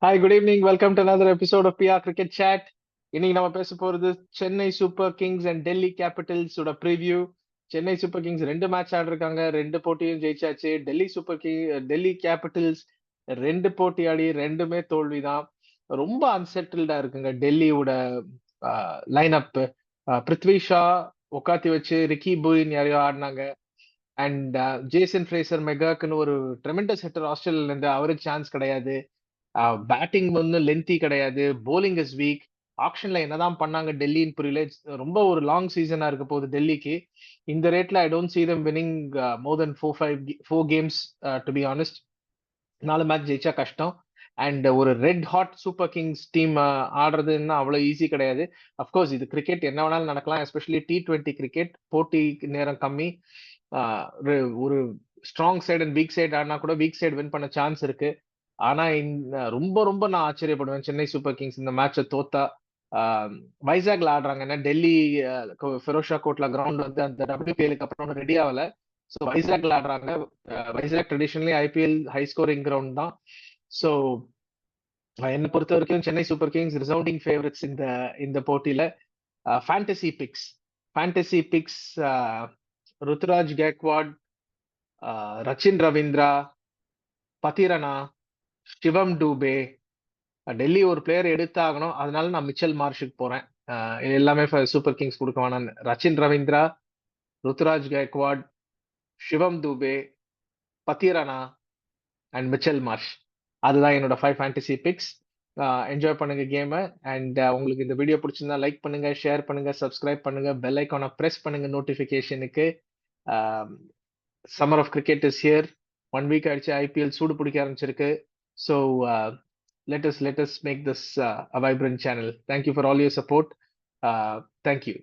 Hi, good evening. Welcome to another episode of PR Cricket Chat. இன்னைக்கு நம்ம பேச போறது Chennai Super Kings and Delhi கேபிட்டல்ஸோட preview. Chennai Super Kings 2 match ஆடிருக்காங்க, 2 போட்டியும் ஜெயிச்சாச்சு. டெல்லி கேபிட்டல்ஸ் 2 போட்டி ஆடி 2மே தோல்விதான். ரொம்ப அன்செட்டில்டா இருக்குங்க டெல்லியோட லைன் அப். பிருத்வி ஷா உட்காத்தி வச்சு ரிக்கி புயின் யாரையோ ஆடினாங்க. அண்ட் ஜேசன் ஃப்ரேசர் மெகாக்குன்னு ஒரு ட்ரெமெண்டஸ் ஹிட்டர் ஆஸ்திரேலியால இருந்து, அவருக்கு சான்ஸ் கிடையாது. பேட்டிங் வந்து லென்த்தி கிடையாது. Polling is weak. ஆக்ஷன்ல என்னதான் பண்ணாங்க டெல்லின்னு புரியல. ரொம்ப ஒரு லாங் சீசனா இருக்க போகுது டெல்லிக்கு. இந்த ரேட்ல I don't see them winning more than 4 games to be honest. 4 match ஜெயிச்சா கஷ்டம். அண்ட் ஒரு red hot Super Kings team ஆடுறதுன்னா அவ்வளவு ஈஸி கிடையாது. அப்கோர்ஸ் இது கிரிக்கெட், என்ன வேணாலும் நடக்கலாம். எஸ்பெஷலி T20 கிரிக்கெட், போட்டி நேரம் கம்மி. ஒரு strong side and week side ஆடினா கூட வீக் சைடு வின் பண்ண சான்ஸ் இருக்கு. ஆனா ரொம்ப ரொம்ப நான் ஆச்சரியப்படுவேன் சென்னை சூப்பர் கிங்ஸ் இந்த மேட்சை தோத்தா. வைசாக்ல ஆடுறாங்க, ஏன்னா டெல்லி ஃபெரோஷா கோட்லா கிரவுண்ட் வந்து அந்த WPL-க்கு அப்புறம் ரெடி ஆகல. ஸோ வைசாக்ல ஆடுறாங்க. Vizag traditionally IPL high scoring ground தான். ஸோ என்னை பொறுத்த வரைக்கும் Chennai Super Kings resounding favourites இந்த போட்டியில. Fantasy picks fantasy picks Ruturaj Gaikwad, Rachin Ravindra, Pathirana, Shivam Dube. Delhi ஒரு பிளேயர் எடுத்தாகணும், அதனால நான் மிச்சல் மார்ஷுக்கு போறேன். இது எல்லாமே சூப்பர் கிங்ஸ் கொடுக்க வேணாம். Rachin Ravindra, Ruturaj Gaikwad, Shivam Dube, Pathirana and Mitchell Marsh. அதுதான் என்னோட 5 ஃபேண்டசி பிக்ஸ். என்ஜாய் பண்ணுங்க கேமை. அண்ட் உங்களுக்கு இந்த வீடியோ பிடிச்சிருந்தா லைக் பண்ணுங்க, ஷேர் பண்ணுங்க, சப்ஸ்கிரைப் பண்ணுங்க, பெல் ஐக்கானை பிரஸ் பண்ணுங்க நோட்டிபிகேஷனுக்கு. Summer of cricket is here. 1 week ஆயிடுச்சு, ஐபிஎல் சூடு பிடிக்க ஆரம்பிச்சிருக்கு. ஸோ let us make this a vibrant channel. Thank you for all your support. Thank you.